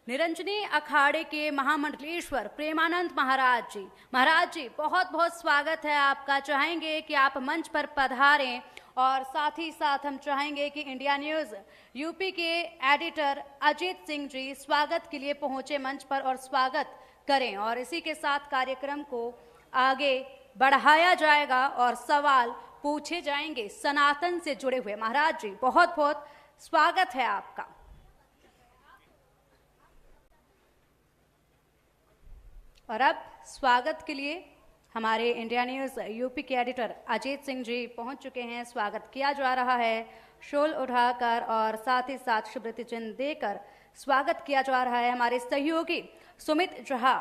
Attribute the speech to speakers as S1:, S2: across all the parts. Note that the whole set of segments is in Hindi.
S1: निरंजनी अखाड़े के महामंडलेश्वर प्रेमानंद महाराज जी बहुत बहुत स्वागत है आपका। चाहेंगे कि आप मंच पर पधारें और साथ ही साथ हम चाहेंगे कि इंडिया न्यूज यूपी के एडिटर अजीत सिंह जी स्वागत के लिए पहुंचे मंच पर और स्वागत करें। और इसी के साथ कार्यक्रम को आगे बढ़ाया जाएगा और सवाल पूछे जाएंगे सनातन से जुड़े हुए। महाराज जी बहुत बहुत स्वागत है आपका। और अब स्वागत के लिए हमारे इंडिया न्यूज यूपी के एडिटर अजीत सिंह जी पहुंच चुके हैं। स्वागत किया जा रहा है शोल उठाकर और साथ ही साथ शुभृति चिन्ह देकर स्वागत किया जा रहा है। हमारे सहयोगी सुमित झा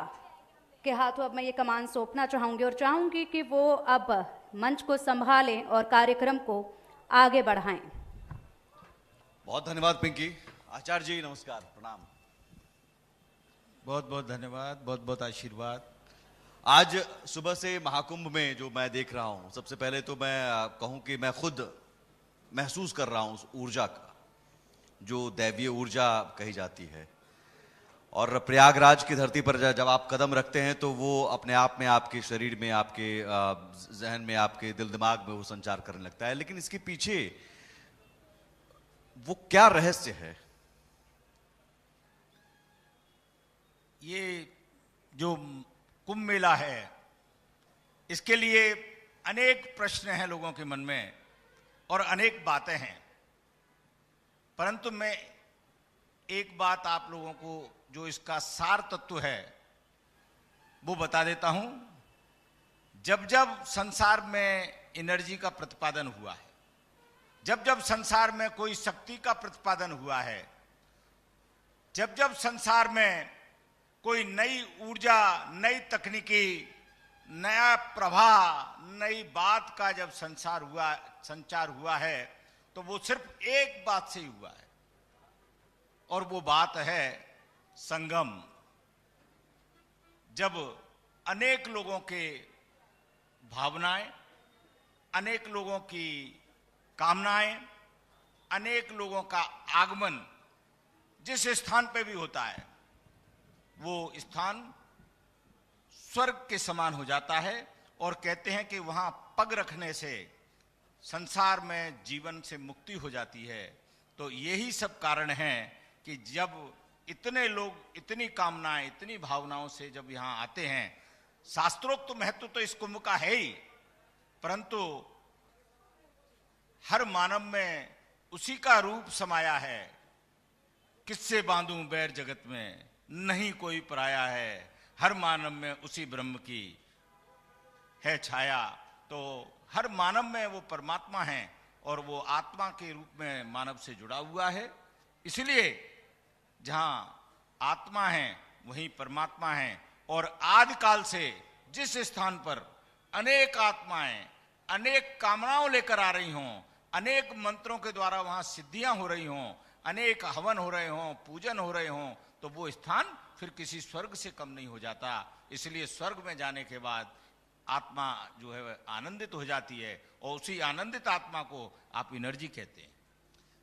S1: के हाथों अब मैं ये कमान सौंपना चाहूंगी और चाहूंगी कि वो अब मंच को संभालें और कार्यक्रम को आगे बढ़ाएं।
S2: बहुत धन्यवाद पिंकी। आचार्य जी नमस्कार, प्रणाम।
S3: बहुत बहुत धन्यवाद, बहुत बहुत आशीर्वाद।
S2: आज सुबह से महाकुंभ में जो मैं देख रहा हूं, सबसे पहले तो मैं कहूं कि मैं खुद महसूस कर रहा हूं उस ऊर्जा का जो दैवीय ऊर्जा कही जाती है। और प्रयागराज की धरती पर जब आप कदम रखते हैं तो वो अपने आप में आपके शरीर में, आपके जहन में, आपके दिल दिमाग में वो संचार करने लगता है। लेकिन इसके पीछे वो क्या रहस्य है?
S3: ये जो कुंभ मेला है, इसके लिए अनेक प्रश्न हैं लोगों के मन में और अनेक बातें हैं, परंतु मैं एक बात आप लोगों को जो इसका सार तत्व है वो बता देता हूं। जब जब संसार में एनर्जी का प्रतिपादन हुआ है, जब जब संसार में कोई शक्ति का प्रतिपादन हुआ है, जब जब संसार में कोई नई ऊर्जा, नई तकनीकी, नया प्रवाह, नई बात का जब संचार हुआ है तो वो सिर्फ एक बात से ही हुआ है और वो बात है संगम। जब अनेक लोगों के भावनाएं, अनेक लोगों की कामनाएं, अनेक लोगों का आगमन जिस स्थान पे भी होता है वो स्थान स्वर्ग के समान हो जाता है। और कहते हैं कि वहां पग रखने से संसार में जीवन से मुक्ति हो जाती है। तो यही सब कारण है कि जब इतने लोग, इतनी कामनाएं, इतनी भावनाओं से जब यहां आते हैं, शास्त्रोक्त महत्व तो इस कुंभ का है ही, परंतु हर मानव में उसी का रूप समाया है। किससे बांधूं बैर जगत में, नहीं कोई पराया है, हर मानव में उसी ब्रह्म की है छाया। तो हर मानव में वो परमात्मा है और वो आत्मा के रूप में मानव से जुड़ा हुआ है। इसलिए जहां आत्मा है वहीं परमात्मा है। और आदि काल से जिस स्थान पर अनेक आत्माएं अनेक कामनाओं लेकर आ रही हों, अनेक मंत्रों के द्वारा वहां सिद्धियां हो रही हों, अनेक हवन हो रहे हों, पूजन हो रहे हों, तो वो स्थान फिर किसी स्वर्ग से कम नहीं हो जाता। इसलिए स्वर्ग में जाने के बाद आत्मा जो है आनंदित हो जाती है और उसी आनंदित आत्मा को आप एनर्जी कहते हैं।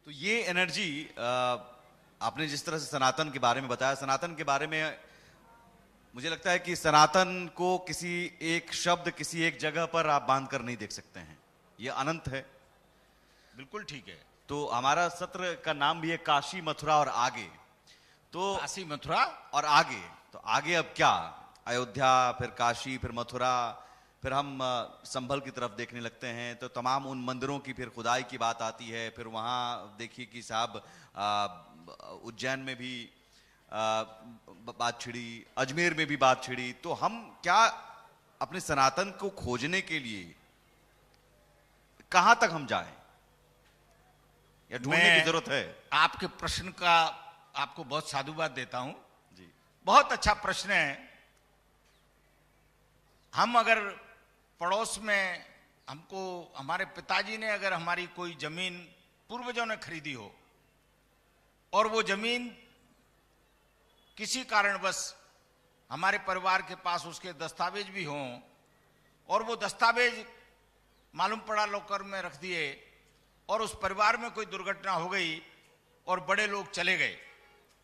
S2: तो ये एनर्जी आपने जिस तरह से सनातन के बारे में बताया, सनातन के बारे में मुझे लगता है कि सनातन को किसी एक शब्द, किसी एक जगह पर आप बांध कर नहीं देख सकते हैं। ये अनंत है।
S3: बिल्कुल ठीक है।
S2: तो हमारा सत्र का नाम भी है काशी, मथुरा और आगे। तो
S3: काशी, मथुरा और
S2: आगे, तो आगे अब क्या? अयोध्या, फिर काशी, फिर मथुरा, फिर हम संभल की तरफ देखने लगते हैं तो तमाम उन मंदिरों की फिर खुदाई की बात आती है। फिर वहाँ देखिए कि साहब उज्जैन में भी बात छिड़ी, अजमेर में भी बात छिड़ी। तो हम क्या अपने सनातन को खोजने के लिए कहाँ तक हम जाएं या ढूंढने की जरूरत है?
S3: आपके प्रश्न का आपको बहुत साधुवाद देता हूं जी। बहुत अच्छा प्रश्न है। हम अगर पड़ोस में, हमको हमारे पिताजी ने अगर हमारी कोई जमीन पूर्वजों ने खरीदी हो और वो जमीन किसी कारणवश हमारे परिवार के पास उसके दस्तावेज भी हों और वो दस्तावेज मालूम पड़ा लॉकर में रख दिए और उस परिवार में कोई दुर्घटना हो गई और बड़े लोग चले गए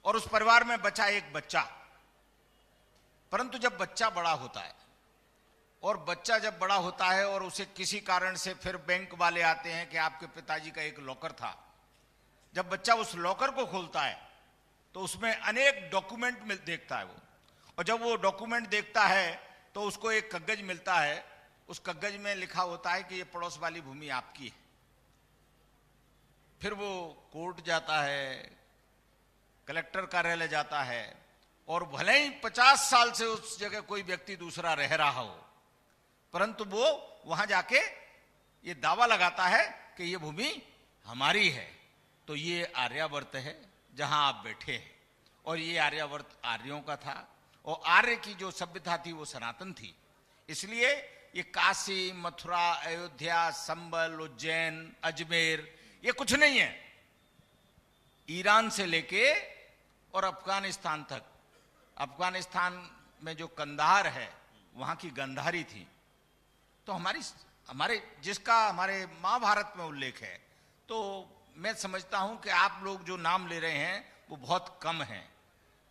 S3: और उस परिवार में बचा एक बच्चा। परंतु जब बच्चा बड़ा होता है, और बच्चा जब बड़ा होता है और उसे किसी कारण से फिर बैंक वाले आते हैं कि आपके पिताजी का एक लॉकर था, जब बच्चा उस लॉकर को खोलता है तो उसमें अनेक डॉक्यूमेंट देखता है वो, और जब वो डॉक्यूमेंट देखता है तो उसको एक कागज मिलता है। उस कागज में लिखा होता है कि ये पड़ोस वाली भूमि आपकी है। फिर वो कोर्ट जाता है, कलेक्टर कार्यालय जाता है, और भले ही 50 साल से उस जगह कोई व्यक्ति दूसरा रह रहा हो, परंतु वो वहां जाके ये दावा लगाता है कि ये भूमि हमारी है। तो ये आर्यावर्त है जहां आप बैठे हैं, और ये आर्यावर्त आर्यों का था, और आर्य की जो सभ्यता थी वो सनातन थी। इसलिए ये काशी, मथुरा, अयोध्या, संबल, उज्जैन, अजमेर ये कुछ नहीं है। ईरान से लेके और अफगानिस्तान तक, अफगानिस्तान में जो कंधार है वहां की गंधारी थी। तो हमारे जिसका हमारे महाभारत में उल्लेख है, तो मैं समझता हूं कि आप लोग जो नाम ले रहे हैं वो बहुत कम हैं।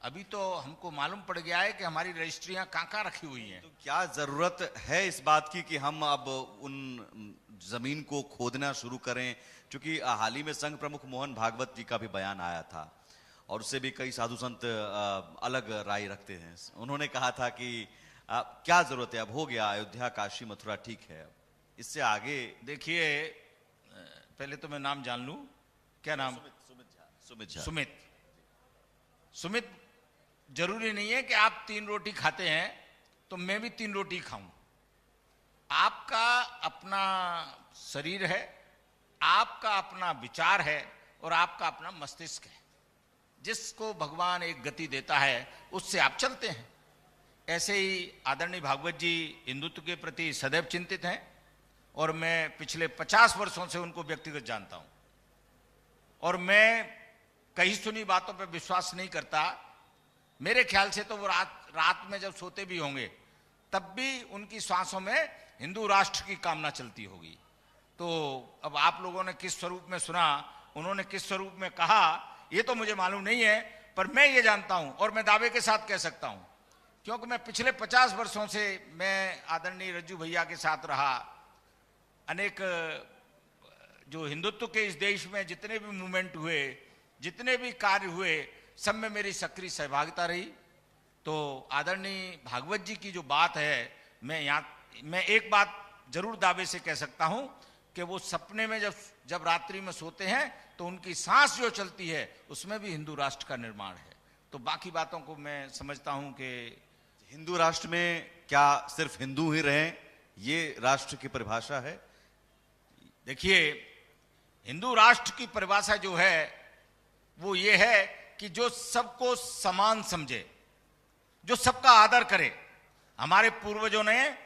S3: अभी तो हमको मालूम पड़ गया है कि हमारी रजिस्ट्रियां कहाँ रखी हुई हैं।
S2: तो क्या जरूरत है इस बात की कि हम अब उन जमीन को खोदना शुरू करें? क्योंकि हाल ही में संघ प्रमुख मोहन भागवत जी का भी बयान आया था, और उससे भी कई साधु संत अलग राय रखते हैं। उन्होंने कहा था कि क्या जरूरत है, अब हो गया, अयोध्या, काशी, मथुरा ठीक है, इससे आगे।
S3: देखिए, पहले तो मैं नाम जान लूं। क्या नाम?
S2: सुमित झा।
S3: सुमित, जरूरी नहीं है कि आप 3 रोटी खाते हैं तो मैं भी 3 रोटी खाऊं। आपका अपना शरीर है, आपका अपना विचार है, और आपका अपना मस्तिष्क है। जिसको भगवान एक गति देता है उससे आप चलते हैं। ऐसे ही आदरणीय भागवत जी हिंदुत्व के प्रति सदैव चिंतित हैं, और मैं पिछले 50 वर्षों से उनको व्यक्तिगत जानता हूं, और मैं कहीं सुनी बातों पर विश्वास नहीं करता। मेरे ख्याल से तो वो रात में जब सोते भी होंगे तब भी उनकी सांसों में हिंदू राष्ट्र की कामना चलती होगी। तो अब आप लोगों ने किस स्वरूप में सुना, उन्होंने किस स्वरूप में कहा, ये तो मुझे मालूम नहीं है, पर मैं ये जानता हूं, और मैं दावे के साथ कह सकता हूं, क्योंकि मैं पिछले 50 वर्षों से मैं आदरणीय रज्जू भैया के साथ रहा। अनेक जो हिंदुत्व के इस देश में जितने भी मूवमेंट हुए, जितने भी कार्य हुए, सब में मेरी सक्रिय सहभागिता रही। तो आदरणीय भागवत जी की जो बात है, मैं एक बात जरूर दावे से कह सकता हूं कि वो सपने में जब रात्रि में सोते हैं तो उनकी सांस जो चलती है उसमें भी हिंदू राष्ट्र का निर्माण है। तो बाकी बातों को मैं समझता हूं कि
S2: हिंदू राष्ट्र में क्या सिर्फ हिंदू ही रहें, ये राष्ट्र की परिभाषा है?
S3: देखिए, हिंदू राष्ट्र की परिभाषा जो है वो ये है कि जो सबको समान समझे, जो सबका आदर करे। हमारे पूर्वजों ने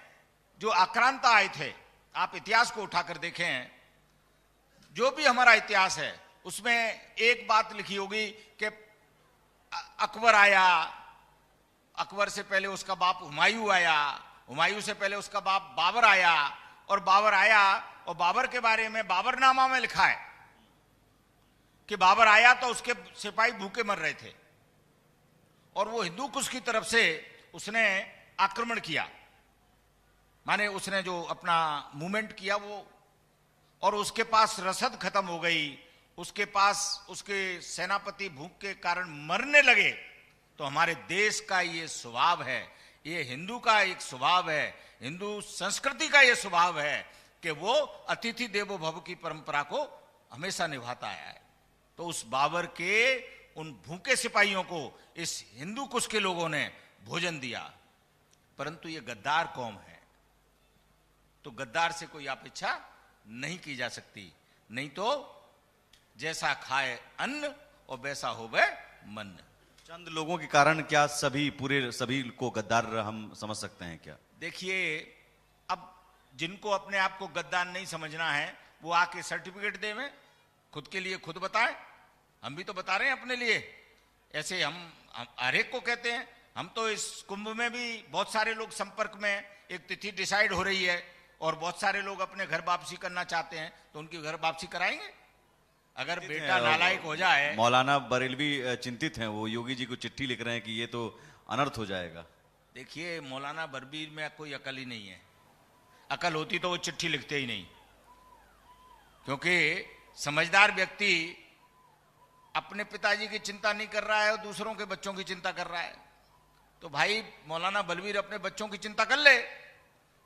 S3: जो आक्रांता आए थे, आप इतिहास को उठाकर देखें, जो भी हमारा इतिहास है उसमें एक बात लिखी होगी कि अकबर आया, अकबर से पहले उसका बाप हुमायूं आया, हुमायूं से पहले उसका बाप बाबर आया, और बाबर आया, और बाबर के बारे में बाबरनामा में लिखा है कि बाबर आया तो उसके सिपाही भूखे मर रहे थे, और वो हिंदू कुश की तरफ से उसने आक्रमण किया, माने उसने जो अपना मूवमेंट किया वो, और उसके पास रसद खत्म हो गई, उसके पास उसके सेनापति भूख के कारण मरने लगे। तो हमारे देश का ये स्वभाव है, ये हिंदू का एक स्वभाव है, हिंदू संस्कृति का ये स्वभाव है कि वो अतिथि देवो भव की परंपरा को हमेशा निभाता आया है। तो उस बाबर के उन भूखे सिपाहियों को इस हिंदू कुश के लोगों ने भोजन दिया। परंतु ये गद्दार कौम है, तो गद्दार से कोई अपेक्षा नहीं की जा सकती। नहीं तो जैसा खाए अन्न और वैसा होवे मन।
S2: चंद लोगों के कारण क्या सभी को गद्दार हम समझ सकते हैं क्या?
S3: देखिए, अब जिनको अपने आप को गद्दार नहीं समझना है वो आके सर्टिफिकेट देवें, खुद के लिए खुद बताएं। हम भी तो बता रहे हैं अपने लिए, ऐसे हम हर एक को कहते हैं। हम तो इस कुंभ में भी बहुत सारे लोग संपर्क में, एक तिथि डिसाइड हो रही है और बहुत सारे लोग अपने घर वापसी करना चाहते हैं, तो उनकी घर वापसी कराएंगे। अगर बेटा नालायक हो जाए।
S2: मौलाना बरेलवी चिंतित हैं, वो योगी जी को चिट्ठी लिख रहे हैं कि ये तो अनर्थ हो जाएगा।
S3: देखिए, मौलाना बरबीर में कोई अकल ही नहीं है। अकल होती तो वो चिट्ठी लिखते ही नहीं, क्योंकि समझदार व्यक्ति अपने पिताजी की चिंता नहीं कर रहा है और दूसरों के बच्चों की चिंता कर रहा है। तो भाई मौलाना बलवीर अपने बच्चों की चिंता कर ले।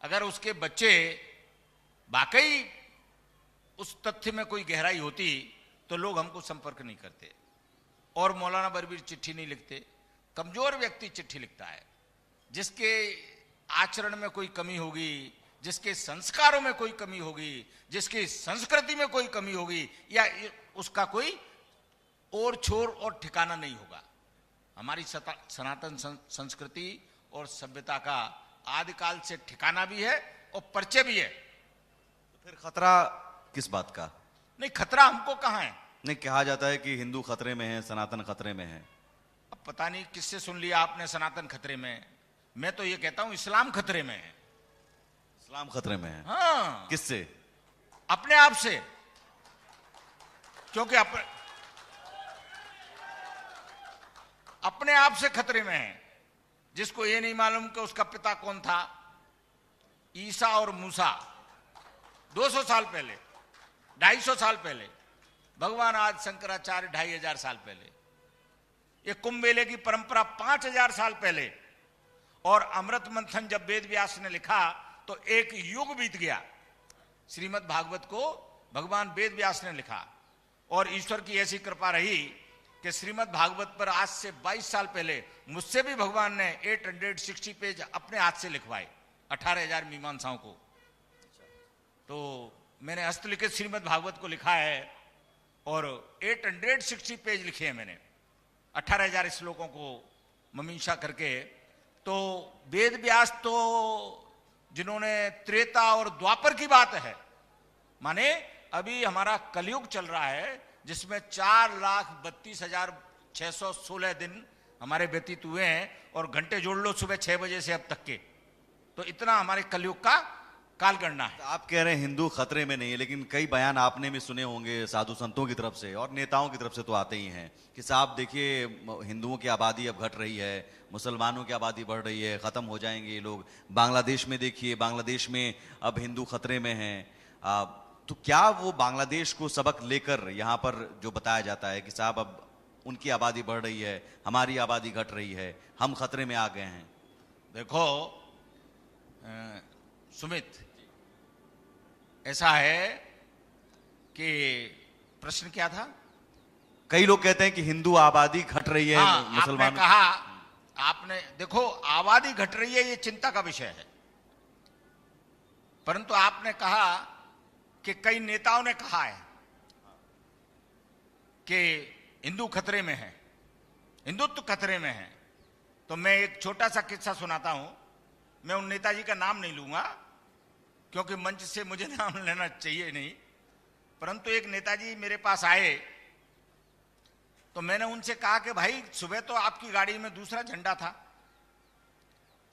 S3: अगर उसके बच्चे वाकई उस तथ्य में कोई गहराई होती तो लोग हमको संपर्क नहीं करते, और मौलाना बलवीर चिट्ठी नहीं लिखते। कमजोर व्यक्ति चिट्ठी लिखता है। जिसके आचरण में कोई कमी होगी, जिसके संस्कारों में कोई कमी होगी, जिसकी संस्कृति में कोई कमी होगी, या उसका कोई और छोर और ठिकाना नहीं होगा। हमारी सनातन संस्कृति और सभ्यता का आदिकाल से ठिकाना भी है और परिचय भी है।
S2: तो फिर खतरा किस बात का?
S3: नहीं, खतरा हमको कहां है।
S2: नहीं, कहा जाता है कि हिंदू खतरे में है, सनातन खतरे में है।
S3: अब पता नहीं किससे सुन लिया आपने सनातन खतरे में। मैं तो ये कहता हूं इस्लाम खतरे में है।
S2: इस्लाम खतरे में है?
S3: हाँ।
S2: किससे?
S3: अपने आप से। क्योंकि अपने आप से खतरे में है। जिसको ये नहीं मालूम कि उसका पिता कौन था। ईसा और मूसा 200 साल पहले, 250 साल पहले, भगवान आज शंकराचार्य 2500 साल पहले, ये कुंभ मेले की परंपरा 5000 साल पहले, और अमृत मंथन जब वेद व्यास ने लिखा तो एक युग बीत गया। श्रीमद् भागवत को भगवान वेद व्यास ने लिखा, और ईश्वर की ऐसी कृपा रही कि श्रीमद् भागवत पर आज से 22 साल पहले मुझसे भी भगवान ने 860 पेज अपने हाथ से लिखवाए, 18,000 मीमांसाओं को। तो मैंने हस्तलिखित श्रीमद् भागवत को लिखा है, और 860 पेज लिखे हैं मैंने, 18,000 श्लोकों को ममीषा करके। तो वेद व्यास तो जिन्होंने त्रेता और द्वापर की बात है, माने अभी हमारा कलयुग चल रहा है जिसमें 4,32,616 दिन हमारे व्यतीत हुए हैं, और घंटे जोड़ लो सुबह 6 बजे से अब तक के, तो इतना हमारे कलयुग का कालगणना है।
S2: आप कह रहे हैं हिंदू खतरे में नहीं है, लेकिन कई बयान आपने भी सुने होंगे साधु संतों की तरफ से और नेताओं की तरफ से तो आते ही हैं कि साहब देखिए हिंदुओं की आबादी अब घट रही है, मुसलमानों की आबादी बढ़ रही है, खत्म हो जाएंगे ये लोग। बांग्लादेश में देखिए, बांग्लादेश में अब हिंदू खतरे में हैं। तो क्या वो बांग्लादेश को सबक लेकर यहाँ पर जो बताया जाता है कि साहब अब उनकी आबादी बढ़ रही है, हमारी आबादी घट रही है, हम खतरे में आ गए हैं?
S3: देखो सुमित, ऐसा है कि प्रश्न क्या था?
S2: कई लोग कहते हैं कि हिंदू आबादी घट रही है, मुसलमान।
S3: आपने कहा, आपने देखो आबादी घट रही है, ये चिंता का विषय है, परंतु आपने कहा कि कई नेताओं ने कहा है कि हिंदू खतरे में है, हिंदुत्व खतरे में है। तो मैं एक छोटा सा किस्सा सुनाता हूं। मैं उन नेताजी का नाम नहीं लूंगा क्योंकि मंच से मुझे नाम लेना चाहिए नहीं, परंतु एक नेताजी मेरे पास आए तो मैंने उनसे कहा कि भाई सुबह तो आपकी गाड़ी में दूसरा झंडा था,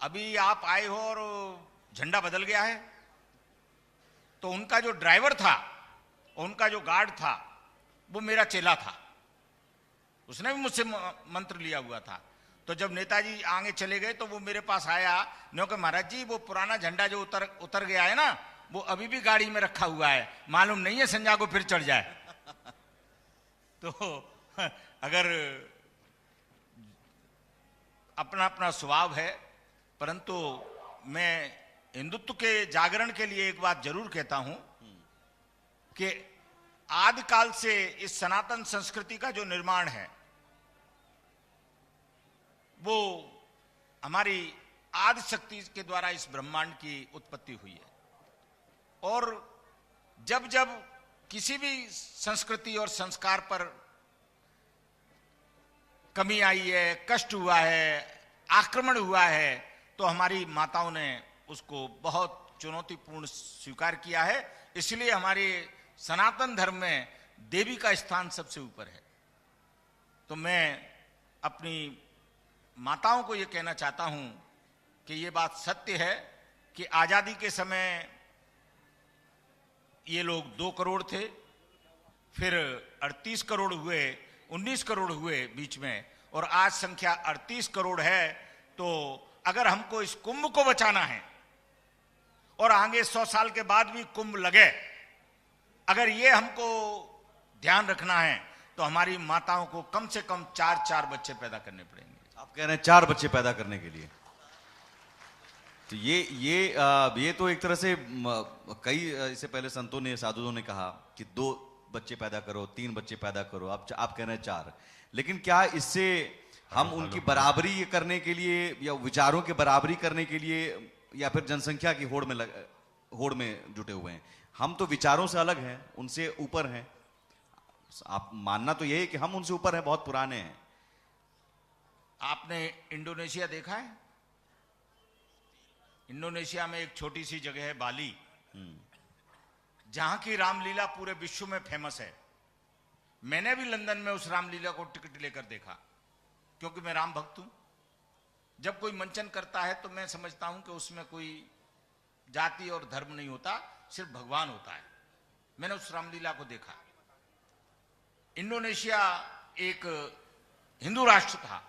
S3: अभी आप आए हो और झंडा बदल गया है। तो उनका जो ड्राइवर था, उनका जो गार्ड था, वो मेरा चेला था, उसने भी मुझसे मंत्र लिया हुआ था। तो जब नेताजी आगे चले गए तो वो मेरे पास आया, ने कहा महाराज जी वो पुराना झंडा जो उतर गया है ना, वो अभी भी गाड़ी में रखा हुआ है, मालूम नहीं है संजा को फिर चढ़ जाए। तो अगर अपना अपना स्वभाव है, परंतु मैं हिंदुत्व के जागरण के लिए एक बात जरूर कहता हूं कि आदिकाल से इस सनातन संस्कृति का जो निर्माण है वो हमारी आदि शक्ति के द्वारा इस ब्रह्मांड की उत्पत्ति हुई है। और जब जब किसी भी संस्कृति और संस्कार पर कमी आई है, कष्ट हुआ है, आक्रमण हुआ है, तो हमारी माताओं ने उसको बहुत चुनौतीपूर्ण स्वीकार किया है। इसलिए हमारे सनातन धर्म में देवी का स्थान सबसे ऊपर है। तो मैं अपनी माताओं को यह कहना चाहता हूं कि यह बात सत्य है कि आजादी के समय ये लोग 2 करोड़ थे, फिर 38 करोड़ हुए, 19 करोड़ हुए बीच में, और आज संख्या 38 करोड़ है। तो अगर हमको इस कुंभ को बचाना है और आगे 100 साल के बाद भी कुंभ लगे, अगर ये हमको ध्यान रखना है तो हमारी माताओं को कम से कम 4 बच्चे पैदा करने पड़ेंगे।
S2: आप कह रहे हैं 4 बच्चे पैदा करने के लिए, तो ये तो एक तरह से कई इससे पहले संतों ने, साधुओं ने कहा कि 2 बच्चे पैदा करो, 3 बच्चे पैदा करो, आप कह रहे हैं 4। लेकिन क्या इससे हम उनकी बराबरी करने के लिए या विचारों की बराबरी करने के लिए या फिर जनसंख्या की होड़ में जुटे हुए हैं? हम तो विचारों से अलग हैं, उनसे ऊपर हैं। आप मानना तो यही है कि हम उनसे ऊपर हैं, बहुत पुराने हैं।
S3: आपने इंडोनेशिया देखा है? इंडोनेशिया में एक छोटी सी जगह है बाली, जहां की रामलीला पूरे विश्व में फेमस है। मैंने भी लंदन में उस रामलीला को टिकट लेकर देखा, क्योंकि मैं राम भक्त हूं। जब कोई मंचन करता है तो मैं समझता हूं कि उसमें कोई जाति और धर्म नहीं होता, सिर्फ भगवान होता है। मैंने उस रामलीला को देखा। इंडोनेशिया एक हिंदू राष्ट्र था,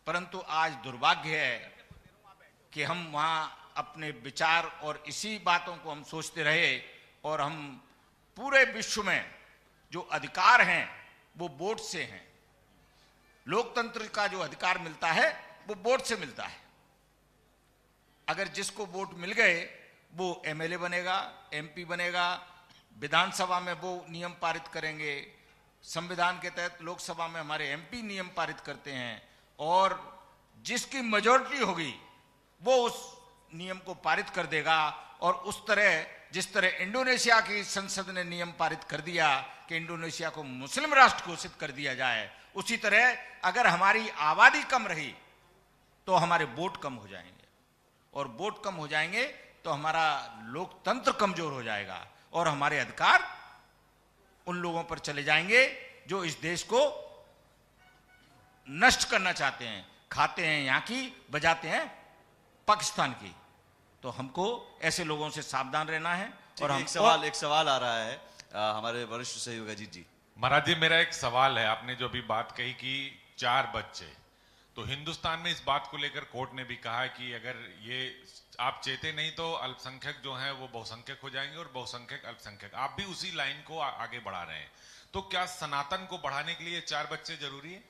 S3: परंतु आज दुर्भाग्य है कि हम वहां अपने विचार और इसी बातों को हम सोचते रहे, और हम पूरे विश्व में जो अधिकार हैं वो वोट से हैं। लोकतंत्र का जो अधिकार मिलता है वो वोट से मिलता है। अगर जिसको वोट मिल गए वो एमएलए बनेगा, एमपी बनेगा, विधानसभा में वो नियम पारित करेंगे, संविधान के तहत लोकसभा में हमारे एमपी नियम पारित करते हैं, और जिसकी मेजॉरिटी होगी वो उस नियम को पारित कर देगा। और उस तरह, जिस तरह इंडोनेशिया की संसद ने नियम पारित कर दिया कि इंडोनेशिया को मुस्लिम राष्ट्र घोषित कर दिया जाए, उसी तरह अगर हमारी आबादी कम रही तो हमारे वोट कम हो जाएंगे, और वोट कम हो जाएंगे तो हमारा लोकतंत्र कमजोर हो जाएगा, और हमारे अधिकार उन लोगों पर चले जाएंगे जो इस देश को नष्ट करना चाहते हैं। खाते हैं यहाँ की, बजाते हैं पाकिस्तान की। तो हमको ऐसे लोगों से सावधान रहना है। और हम
S2: एक सवाल आ रहा है हमारे वरिष्ठ सहयोगी अजीत जी।
S4: महाराज जी, मेरा एक सवाल है। आपने जो अभी बात कही कि 4 बच्चे, तो हिंदुस्तान में इस बात को लेकर कोर्ट ने भी कहा कि अगर ये आप चाहते नहीं तो अल्पसंख्यक जो हैं वो बहुसंख्यक हो जाएंगे और बहुसंख्यक अल्पसंख्यक। आप भी उसी लाइन को आगे बढ़ा रहे हैं, तो क्या सनातन को बढ़ाने के लिए 4 बच्चे जरूरी है?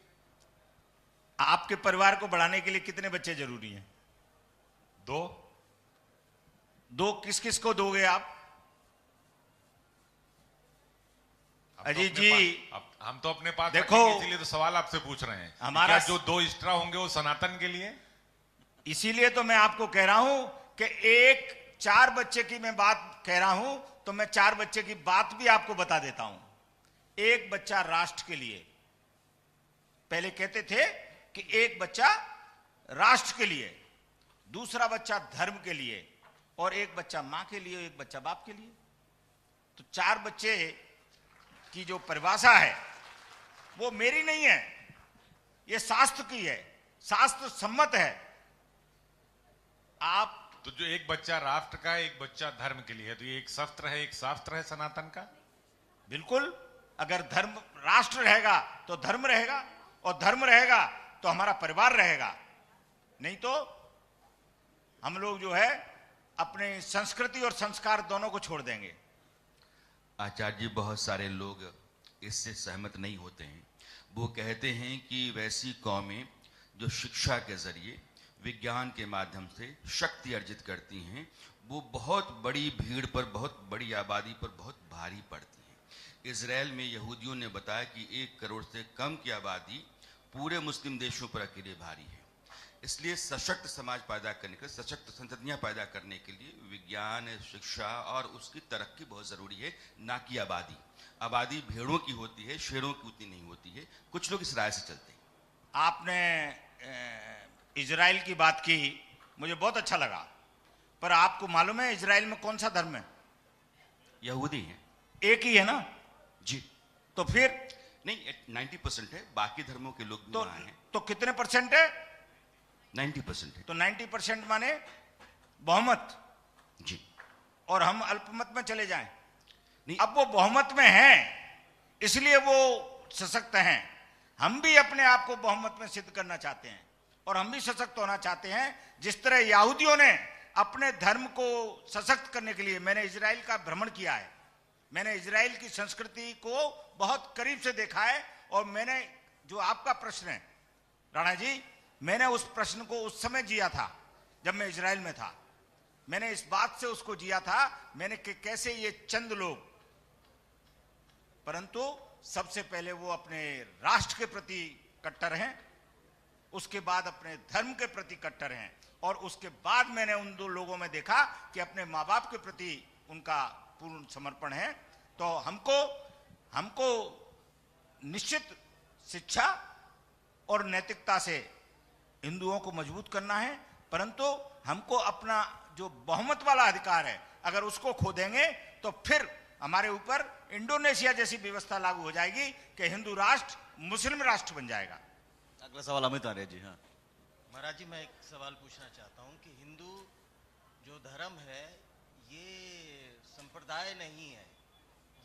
S3: आपके परिवार को बढ़ाने के लिए कितने बच्चे जरूरी हैं?
S4: 2
S3: किस किस को दोगे आप? अजीत जी,
S4: हम तो अपने पास
S3: देखो,
S4: इसीलिए तो सवाल आपसे पूछ रहे हैं।
S3: हमारा
S4: जो 2 एक्स्ट्रा होंगे वो सनातन के लिए?
S3: इसीलिए तो मैं आपको कह रहा हूं कि 4 बच्चे की मैं बात कह रहा हूं, तो मैं 4 बच्चे की बात भी आपको बता देता हूं। 1 बच्चा राष्ट्र के लिए, पहले कहते थे कि 1 बच्चा राष्ट्र के लिए, दूसरा बच्चा धर्म के लिए, और 1 बच्चा मां के लिए, 1 बच्चा बाप के लिए। तो 4 बच्चे की जो परिभाषा है वो मेरी नहीं है, ये शास्त्र की है, शास्त्र सम्मत है। आप
S4: तो जो 1 बच्चा राष्ट्र का, 1 बच्चा धर्म के लिए है, तो ये एक शस्त्र है, एक शास्त्र है सनातन का।
S3: बिल्कुल, अगर धर्म राष्ट्र रहेगा तो धर्म रहेगा, और धर्म रहेगा तो हमारा परिवार रहेगा। नहीं तो हम लोग जो है अपने संस्कृति और संस्कार दोनों को छोड़ देंगे।
S5: आचार्य जी, बहुत सारे लोग इससे सहमत नहीं होते हैं। वो कहते हैं कि वैसी कौमें जो शिक्षा के जरिए, विज्ञान के माध्यम से शक्ति अर्जित करती हैं, वो बहुत बड़ी भीड़ पर, बहुत बड़ी आबादी पर बहुत भारी पड़ती हैं। इजराइल में यहूदियों ने बताया कि 1 करोड़ से कम की आबादी पूरे मुस्लिम देशों पर अकेले भारी है। इसलिए सशक्त समाज पैदा करने के, सशक्त संततियां पैदा करने के लिए विज्ञान, शिक्षा और उसकी तरक्की बहुत जरूरी है, ना कि आबादी। आबादी भेड़ों की होती है, शेरों की उतनी नहीं होती है। कुछ लोग इस राय से चलते हैं।
S3: आपने इजराइल की बात की, मुझे बहुत अच्छा लगा, पर आपको मालूम है इजराइल में कौन सा धर्म है?
S5: यहूदी हैं।
S3: एक ही है ना
S5: जी।
S3: तो फिर
S5: नहीं, 90% है, बाकी धर्मों के लोग भी
S3: तो
S5: वहां हैं।
S3: तो कितने परसेंट है?
S5: 90% है।
S3: तो 90% माने बहुमत,
S5: जी।
S3: और हम अल्पमत में चले जाएं
S2: नहीं।
S3: अब वो बहुमत में हैं, इसलिए वो सशक्त हैं। हम भी अपने आप को बहुमत में सिद्ध करना चाहते हैं और हम भी सशक्त होना चाहते हैं। जिस तरह यहूदियों ने अपने धर्म को सशक्त करने के लिए, मैंने इजराइल का भ्रमण किया है, मैंने इजराइल की संस्कृति को बहुत करीब से देखा है, और मैंने जो आपका प्रश्न है राणा जी, मैंने उस प्रश्न को उस समय जिया था जब मैं इजराइल में था। मैंने इस बात से उसको जिया था, मैंने कि कैसे ये चंद लोग, परंतु सबसे पहले वो अपने राष्ट्र के प्रति कट्टर हैं, उसके बाद अपने धर्म के प्रति कट्टर हैं, और उसके बाद मैंने उन दो लोगों में देखा कि अपने माँ बाप के प्रति उनका पूर्ण समर्पण है। तो हमको निश्चित शिक्षा और नैतिकता से हिंदुओं को मजबूत करना है, परंतु हमको अपना जो बहुमत वाला अधिकार है, अगर उसको खो देंगे तो फिर हमारे ऊपर इंडोनेशिया जैसी व्यवस्था लागू हो जाएगी कि हिंदू राष्ट्र मुस्लिम राष्ट्र बन जाएगा।
S2: अगला सवाल अमित आर्य जी। हाँ
S6: महाराज जी, मैं एक सवाल पूछना चाहता हूं कि हिंदू जो धर्म है ये संप्रदाय नहीं है,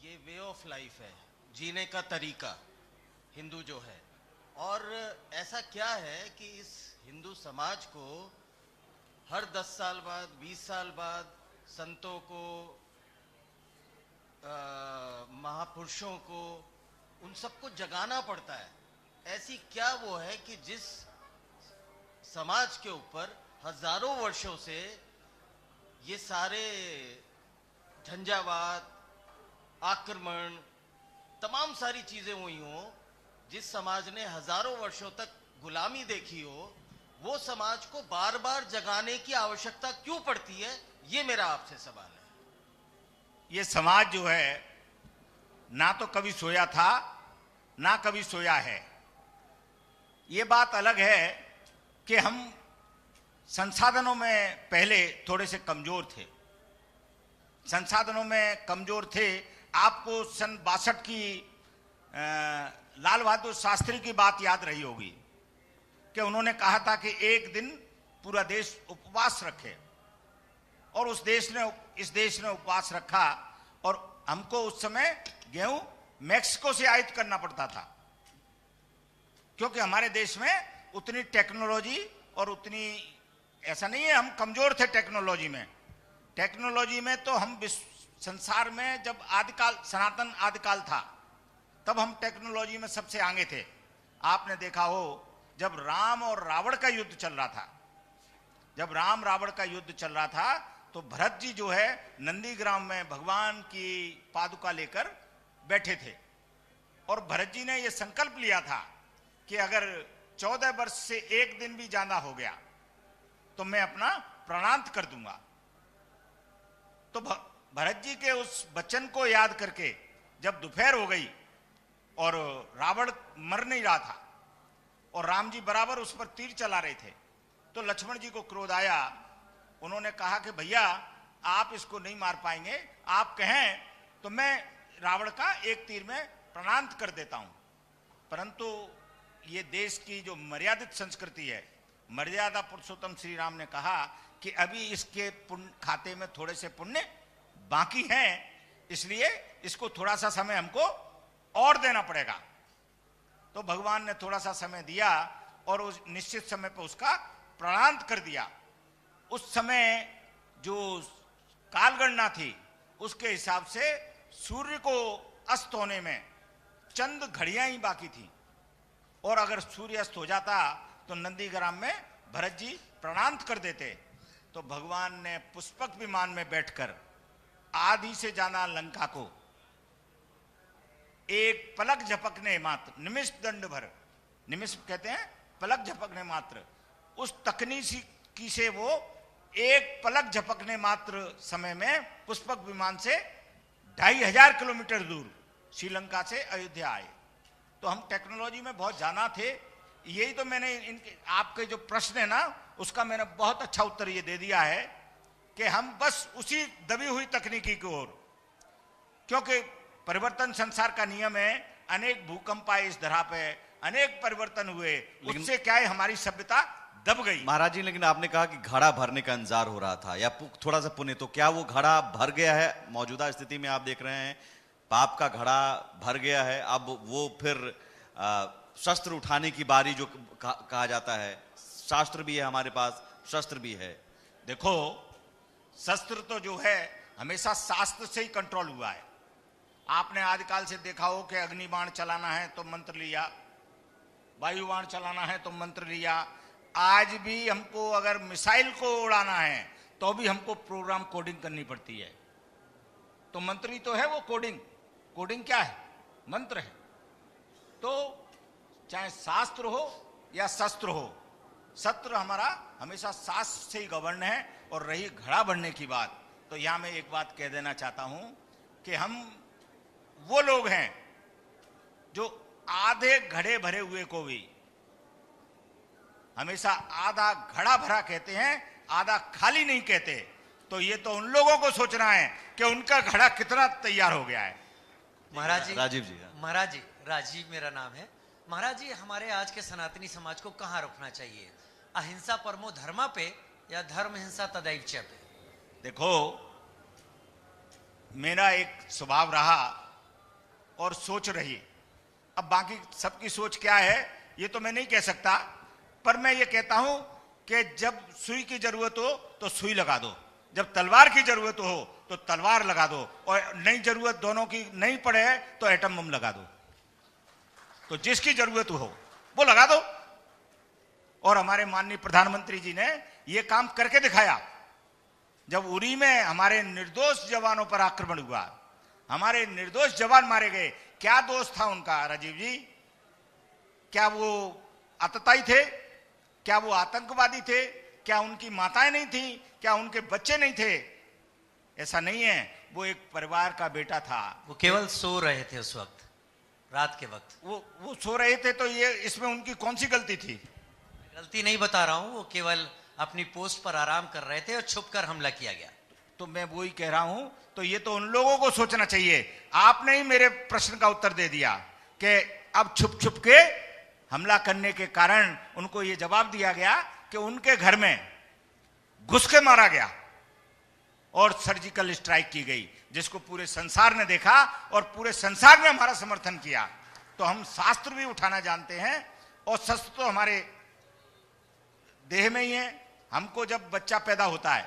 S6: ये वे ऑफ लाइफ है, जीने का तरीका हिंदू जो है। और ऐसा क्या है कि इस हिंदू समाज को हर 10 साल बाद, 20 साल बाद संतों को, महापुरुषों को, उन सबको जगाना पड़ता है? ऐसी क्या वो है कि जिस समाज के ऊपर हजारों वर्षों से ये सारे झंझावात, आक्रमण, तमाम सारी चीजें हुई हों, जिस समाज ने हजारों वर्षों तक गुलामी देखी हो, वो समाज को बार बार जगाने की आवश्यकता क्यों पड़ती है? ये मेरा आपसे सवाल है।
S3: ये समाज जो है ना तो कभी सोया था ना कभी सोया है। ये बात अलग है कि हम संसाधनों में पहले थोड़े से कमजोर थे, संसाधनों में कमजोर थे। आपको सन 62 की लाल बहादुर शास्त्री की बात याद रही होगी कि उन्होंने कहा था कि एक दिन पूरा देश उपवास रखे, और इस देश ने उपवास रखा, और हमको उस समय गेहूं मैक्सिको से आयात करना पड़ता था, क्योंकि हमारे देश में उतनी टेक्नोलॉजी और उतनी, ऐसा नहीं है हम कमजोर थे टेक्नोलॉजी में तो हम संसार में जब आदिकाल, सनातन आदिकाल था, तब हम टेक्नोलॉजी में सबसे आगे थे। आपने देखा हो जब राम और रावण का युद्ध चल रहा था, जब राम रावण का युद्ध चल रहा था, तो भरत जी जो है नंदीग्राम में भगवान की पादुका लेकर बैठे थे, और भरत जी ने यह संकल्प लिया था कि अगर 14 वर्ष से एक दिन भी ज्यादा हो गया तो मैं अपना प्राणांत कर दूंगा। तो भरत जी के उस वचन को याद करके जब दोपहर हो गई और रावण मर नहीं रहा था और राम जी बराबर उस पर तीर चला रहे थे, तो लक्ष्मण जी को क्रोध आया। उन्होंने कहा कि भैया आप इसको नहीं मार पाएंगे, आप कहें तो मैं रावण का एक तीर में प्राणांत कर देता हूं। परंतु ये देश की जो मर्यादित संस्कृति है, मर्यादा पुरुषोत्तम श्री राम ने कहा कि अभी इसके पुण्य खाते में थोड़े से पुण्य बाकी हैं, इसलिए इसको थोड़ा सा समय हमको और देना पड़ेगा। तो भगवान ने थोड़ा सा समय दिया और उस निश्चित समय पर उसका प्राणांत कर दिया। उस समय जो कालगणना थी उसके हिसाब से सूर्य को अस्त होने में चंद घड़ियां ही बाकी थी, और अगर सूर्य अस्त हो जाता तो नंदीग्राम में भरत जी प्राणांत कर देते। तो भगवान ने पुष्पक विमान में बैठकर आधी से ज्यादा लंका को एक पलक झपकने मात्र, निमिष दंड भर, निमिष कहते हैं पलक झपकने मात्र, उस तकनीकी से वो एक पलक झपकने मात्र समय में पुष्पक विमान से 2500 किलोमीटर दूर श्रीलंका से अयोध्या आए। तो हम टेक्नोलॉजी में बहुत जाना थे। यही तो मैंने आपके जो प्रश्न है ना, उसका मैंने बहुत अच्छा उत्तर ये दे दिया है कि हम बस उसी दबी हुई तकनीकी की ओर, क्योंकि परिवर्तन संसार का नियम है, अनेक भूकंप आए इस धरा पे, अनेक परिवर्तन हुए, उससे क्या है हमारी सभ्यता दब गई।
S2: महाराज जी, लेकिन आपने कहा कि घड़ा भरने का इंतजार हो रहा था, या थोड़ा सा पुण्य, तो क्या वो घड़ा भर गया है? मौजूदा स्थिति में आप देख रहे हैं पाप का घड़ा भर गया है, अब वो फिर शस्त्र उठाने की बारी, जो कहा जाता है, शास्त्र भी है हमारे पास, शस्त्र भी है।
S3: देखो, शस्त्र तो जो है हमेशा शास्त्र से ही कंट्रोल हुआ है। आपने आदिकाल से देखा हो कि अग्निबाण चलाना है तो मंत्र लिया, वायुबाण चलाना है तो मंत्र लिया। आज भी हमको अगर मिसाइल को उड़ाना है तो भी हमको प्रोग्राम कोडिंग करनी पड़ती है। तो मंत्र ही तो है वो कोडिंग। कोडिंग क्या है? मंत्र है। तो चाहे शास्त्र हो या शस्त्र हो, शस्त्र हमारा हमेशा शास्त्र से ही गवर्न है। और रही घड़ा बढ़ने की बात, तो यहां मैं एक बात कह देना चाहता हूं कि हम वो लोग हैं जो आधे घड़े भरे हुए को भी हमेशा आधा घड़ा भरा कहते हैं, आधा खाली नहीं कहते। तो ये तो उन लोगों को सोचना है कि उनका घड़ा कितना तैयार हो गया है।
S7: महाराज जी,
S2: राजीव जी।
S7: महाराज जी, राजीव मेरा नाम है। महाराज जी, हमारे आज के सनातनी समाज को कहाँ रखना चाहिए? अहिंसा परमो धर्मा पे या धर्म हिंसा तदैव च पे?
S3: देखो, मेरा एक स्वभाव रहा और सोच रही। अब बाकी सबकी सोच क्या है ये तो मैं नहीं कह सकता, पर मैं ये कहता हूं कि जब सुई की जरूरत हो तो सुई लगा दो, जब तलवार की जरूरत हो तो तलवार लगा दो, और नई जरूरत दोनों की नहीं पड़े तो एटम बम लगा दो। तो जिसकी जरूरत हो वो लगा दो। और हमारे माननीय प्रधानमंत्री जी ने ये काम करके दिखाया। जब उरी में हमारे निर्दोष जवानों पर आक्रमण हुआ, हमारे निर्दोष जवान मारे गए, क्या दोष था उनका राजीव जी? क्या वो आतताई थे? क्या वो आतंकवादी थे? क्या उनकी माताएं नहीं थी? क्या उनके बच्चे नहीं थे? ऐसा नहीं है। वो एक परिवार का बेटा था।
S7: वो केवल सो रहे थे उस वक्त, रात के वक्त।
S3: वो सो रहे थे, तो ये इसमें उनकी कौन सी गलती थी?
S7: गलती नहीं बता रहा हूं, वो केवल अपनी पोस्ट पर आराम कर रहे थे और छुपकर हमला किया गया।
S3: तो मैं वही कह रहा हूं, तो ये तो उन लोगों को सोचना चाहिए। आपने ही मेरे प्रश्न का उत्तर दे दिया कि अब छुप छुप के हमला करने के कारण उनको ये जवाब दिया गया कि उनके घर में घुस के मारा गया और सर्जिकल स्ट्राइक की गई, जिसको पूरे संसार ने देखा और पूरे संसार ने हमारा समर्थन किया। तो हम शास्त्र भी उठाना जानते हैं और शस्त्र तो हमारे देह में ही है। हमको जब बच्चा पैदा होता है,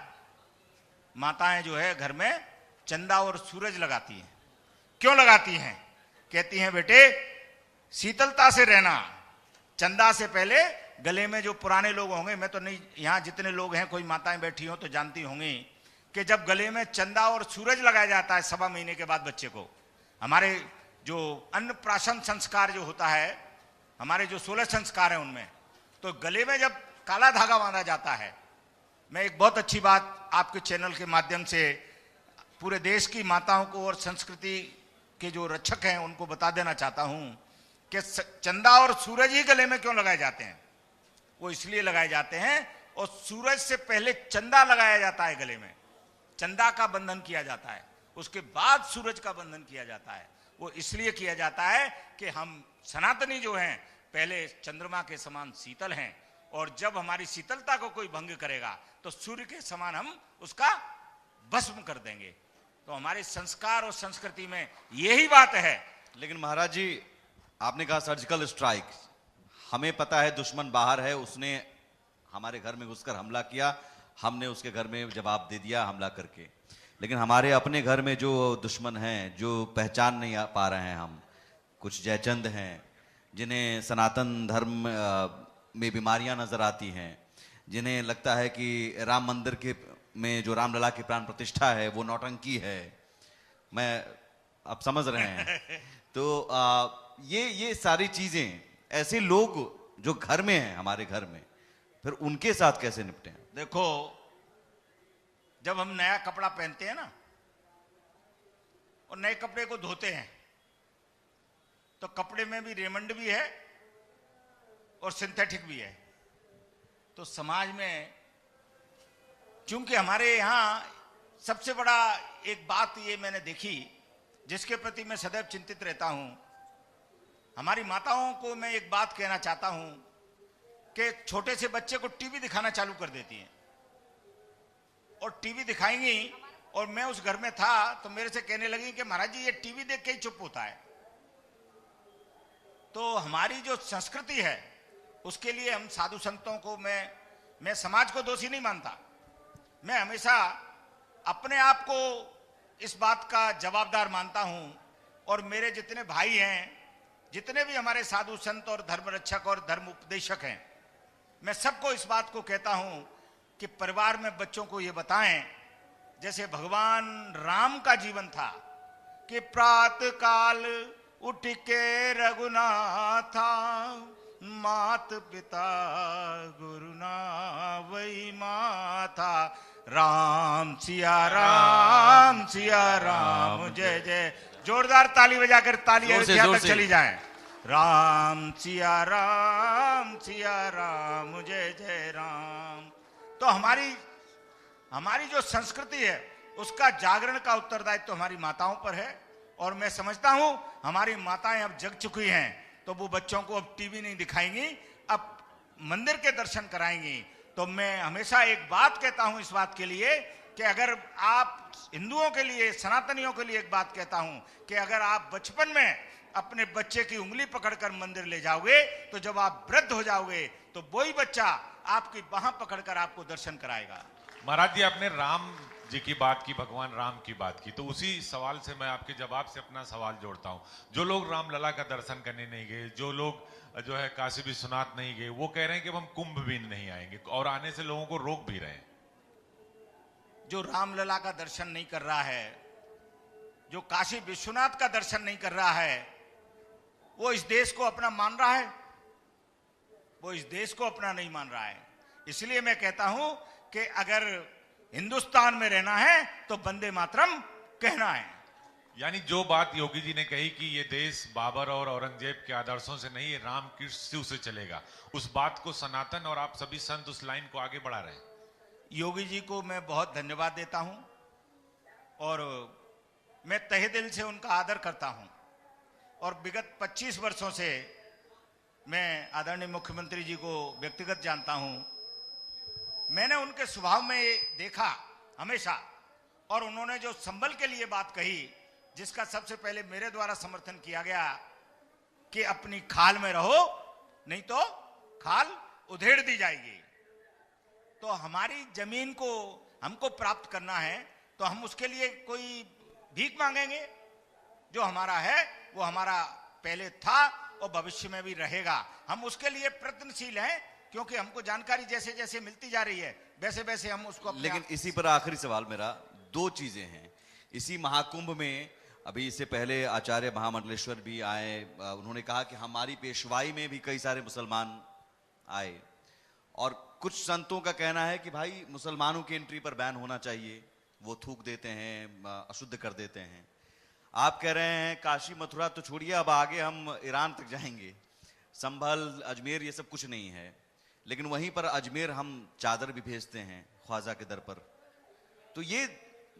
S3: माताएं जो है घर में चंदा और सूरज लगाती हैं। क्यों लगाती हैं? कहती हैं बेटे शीतलता से रहना। चंदा से पहले गले में, जो पुराने लोग होंगे, मैं तो नहीं, यहां जितने लोग हैं कोई माताएं बैठी हो तो जानती होंगी कि जब गले में चंदा और सूरज लगाया जाता है 1.25 महीने के बाद बच्चे को, हमारे जो अन्नप्राशन संस्कार जो होता है, हमारे जो 16 संस्कार हैं उनमें, तो गले में जब काला धागा बांधा जाता है। मैं एक बहुत अच्छी बात आपके चैनल के माध्यम से पूरे देश की माताओं को और संस्कृति के जो रक्षक हैं उनको बता देना चाहता हूं कि चंदा और सूरज ही गले में क्यों लगाए जाते हैं। वो इसलिए लगाए जाते हैं, और सूरज से पहले चंदा लगाया जाता है गले में, चंदा का बंधन किया जाता है, उसके बाद सूरज का बंधन किया जाता है। वो इसलिए किया जाता है कि हम सनातनी जो हैं पहले चंद्रमा के समान शीतल हैं, और जब हमारी शीतलता को कोई भंग करेगा तो सूर्य के समान हम उसका भस्म कर देंगे। तो हमारे संस्कार और संस्कृति में यही बात है।
S2: लेकिन महाराज जी, आपने कहा सर्जिकल स्ट्राइक, हमें पता है दुश्मन बाहर है, उसने हमारे घर में घुसकर हमला किया, हमने उसके घर में जवाब दे दिया हमला करके। लेकिन हमारे अपने घर में जो दुश्मन हैं, जो पहचान नहीं पा रहे हैं, हम कुछ जयचंद हैं जिन्हें सनातन धर्म में बीमारियां नजर आती हैं, जिन्हें लगता है कि राम मंदिर के में जो रामलला की प्राण प्रतिष्ठा है वो नौटंकी है। मैं आप समझ रहे हैं। तो ये सारी चीजें, ऐसे लोग जो घर में हैं, हमारे घर में, फिर उनके साथ कैसे निपटे?
S3: देखो, जब हम नया कपड़ा पहनते हैं ना और नए कपड़े को धोते हैं, तो कपड़े में भी रेमंड भी है और सिंथेटिक भी है। तो समाज में, चूंकि हमारे यहां सबसे बड़ा एक बात ये मैंने देखी, जिसके प्रति मैं सदैव चिंतित रहता हूं, हमारी माताओं को मैं एक बात कहना चाहता हूं कि छोटे से बच्चे को टीवी दिखाना चालू कर देती हैं और टीवी दिखाएंगी। और मैं उस घर में था तो मेरे से कहने लगी कि महाराज जी ये टीवी देख के ही चुप होता है। तो हमारी जो संस्कृति है उसके लिए हम साधु संतों को, मैं समाज को दोषी नहीं मानता। मैं हमेशा अपने आप को इस बात का जवाबदार मानता हूं और मेरे जितने भाई हैं, जितने भी हमारे साधु संत और धर्म रक्षक और धर्म उपदेशक हैं, मैं सबको इस बात को कहता हूं कि परिवार में बच्चों को ये बताएं, जैसे भगवान राम का जीवन था कि प्रातः काल उठ के रघुनाथा, मात पिता गुरुना वही माथा, राम सिया राम जय जय। जोरदार ताली बजाकर ताली तक चली जाएं। राम सिया राम जय जय राम। तो हमारी जो संस्कृति है उसका जागरण का उत्तरदायित्व तो हमारी माताओं पर है। और मैं समझता हूं हमारी माताएं अब जग चुकी हैं तो वो बच्चों को अब टीवी नहीं दिखाएंगी, अब मंदिर के दर्शन कराएंगी। तो मैं हमेशा एक बात कहता हूं इस बात के लिए कि अगर आप हिंदुओं के लिए, सनातनियों के लिए एक बात कहता हूं कि अगर आप बचपन में अपने बच्चे की उंगली पकड़कर मंदिर ले जाओगे तो जब आप वृद्ध हो जाओगे तो वही बच्चा आपकी बाह पकड़कर आपको दर्शन कराएगा।
S4: महाराज जी, आपने राम जी की बात की, भगवान राम की बात की, तो उसी सवाल से मैं आपके जवाब से अपना सवाल जोड़ता हूं। जो लोग रामलला का दर्शन करने नहीं गए, जो लोग जो है काशी विश्वनाथ नहीं गए, वो कह रहे हैं कि हम कुंभ भी नहीं आएंगे और आने से लोगों को रोक भी रहे हैं।
S3: जो रामलला का दर्शन नहीं कर रहा है, जो काशी विश्वनाथ का दर्शन नहीं कर रहा है, वो इस देश को अपना मान रहा है, वो इस देश को अपना नहीं मान रहा है। इसलिए मैं कहता हूं कि अगर हिंदुस्तान में रहना है तो वंदे मातरम कहना है।
S4: यानी जो बात योगी जी ने कही कि ये देश बाबर और औरंगजेब के आदर्शों से नहीं, ये राम कृष्ण शिव से चलेगा, उस बात को सनातन और आप सभी संत उस लाइन को आगे बढ़ा रहे हैं।
S3: योगी जी को मैं बहुत धन्यवाद देता हूं और मैं तहे दिल से उनका आदर करता हूं। और विगत 25 वर्षों से मैं आदरणीय मुख्यमंत्री जी को व्यक्तिगत जानता हूं। मैंने उनके स्वभाव में देखा हमेशा, और उन्होंने जो संबल के लिए बात कही, जिसका सबसे पहले मेरे द्वारा समर्थन किया गया कि अपनी खाल में रहो नहीं तो खाल उधेड़ दी जाएगी। तो हमारी जमीन को हमको प्राप्त करना है तो हम उसके लिए कोई भीख मांगेंगे? जो हमारा है वो हमारा पहले था और भविष्य में भी रहेगा। हम उसके लिए प्रयत्नशील हैं क्योंकि हमको जानकारी जैसे जैसे मिलती जा रही है वैसे वैसे हम उसको।
S2: लेकिन इसी पर आखिरी सवाल मेरा, दो चीजें हैं इसी महाकुंभ में। अभी इससे पहले आचार्य महामंडलेश्वर भी आए, उन्होंने कहा कि हमारी पेशवाई में भी कई सारे मुसलमान आए, और कुछ संतों का कहना है कि भाई मुसलमानों की एंट्री पर बैन होना चाहिए, वो थूक देते हैं, अशुद्ध कर देते हैं। आप कह रहे हैं काशी मथुरा तो छोड़िए, अब आगे हम ईरान तक जाएंगे, संभल अजमेर ये सब कुछ नहीं है, लेकिन वहीं पर अजमेर हम चादर भी भेजते हैं ख्वाजा के दर पर। तो ये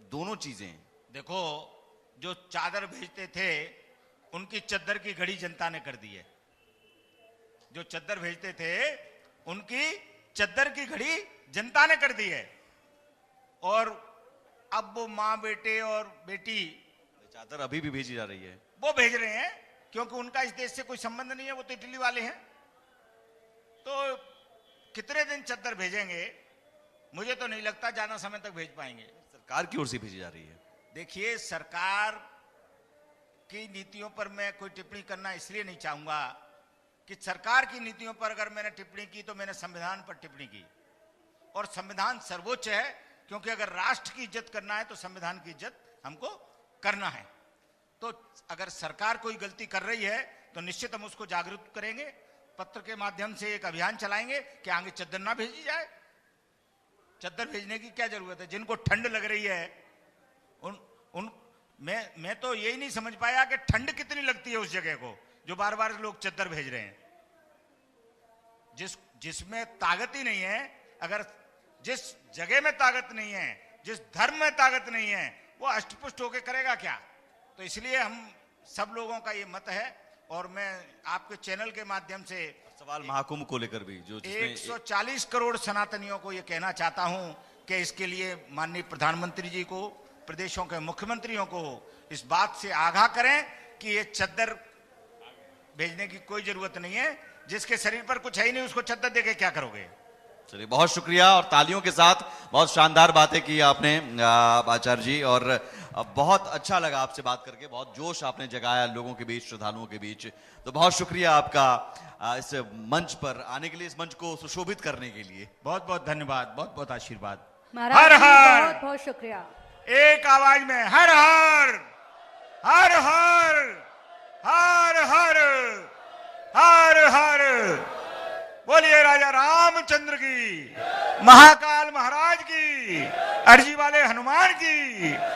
S2: दोनों चीजें
S3: देखो, जो चादर भेजते थे उनकी चद्दर की घड़ी जनता ने कर दी है। जो चद्दर भेजते थे उनकी चद्दर की घड़ी जनता ने कर दी है, और अब वो माँ बेटे और बेटी
S2: चादर अभी भी भेजी जा रही है,
S3: वो भेज रहे हैं क्योंकि उनका इस देश से कोई संबंध नहीं है, वो तो इटली वाले हैं। तो कितने दिन चद्दर भेजेंगे? मुझे तो नहीं लगता ज्यादा समय तक भेज पाएंगे।
S2: सरकार की ओर से भेजी जा रही है।
S3: देखिए, सरकार की नीतियों पर मैं कोई टिप्पणी करना इसलिए नहीं चाहूंगा कि सरकार की नीतियों पर अगर मैंने टिप्पणी की तो मैंने संविधान पर टिप्पणी की, और संविधान सर्वोच्च है, क्योंकि अगर राष्ट्र की इज्जत करना है तो संविधान की इज्जत हमको करना है। तो अगर सरकार कोई गलती कर रही है तो निश्चित हम उसको जागरूक करेंगे, पत्र के माध्यम से एक अभियान चलाएंगे कि आगे चद्दर ना भेजी जाए। चद्दर भेजने की क्या जरूरत है? जिनको ठंड लग रही है मैं तो यही नहीं समझ पाया कि ठंड कितनी लगती है उस जगह को जो बार बार लोग चद्दर भेज रहे हैं। जिसमें ताकत ही नहीं है, अगर जिस जगह में ताकत नहीं है, जिस धर्म में ताकत नहीं है, वो अष्टपुष्ट होकर करेगा क्या? तो इसलिए हम सब लोगों का ये मत है, और मैं आपके चैनल के माध्यम से
S2: सवाल महाकुंभ को लेकर भी जो जिसमें
S3: 140 करोड़ सनातनियों को ये कहना चाहता हूं कि इसके लिए माननीय प्रधानमंत्री जी को, प्रदेशों के मुख्यमंत्रियों को इस बात से आगाह करें कि ये चद्दर भेजने की कोई जरूरत नहीं है। जिसके शरीर पर कुछ है ही नहीं उसको चद्दर देके क्या करोगे।
S2: चलिए, बहुत शुक्रिया और तालियों के साथ बहुत शानदार बातें की आपने आचार्य जी, और बहुत अच्छा लगा आपसे बात करके, बहुत जोश आपने जगाया लोगों के बीच, श्रद्धालुओं के बीच। तो बहुत शुक्रिया आपका इस मंच पर आने के लिए, इस मंच को सुशोभित करने के लिए।
S3: बहुत बहुत धन्यवाद, बहुत बहुत आशीर्वाद।
S1: महाराज
S3: हर
S1: जी,
S3: हर।
S1: बहुत बहुत शुक्रिया।
S3: एक आवाज में हर हर हर हर हर हर हर हर। बोलिए राजा रामचंद्र की, महाकाल महाराज की, अर्जी वाले हनुमान की।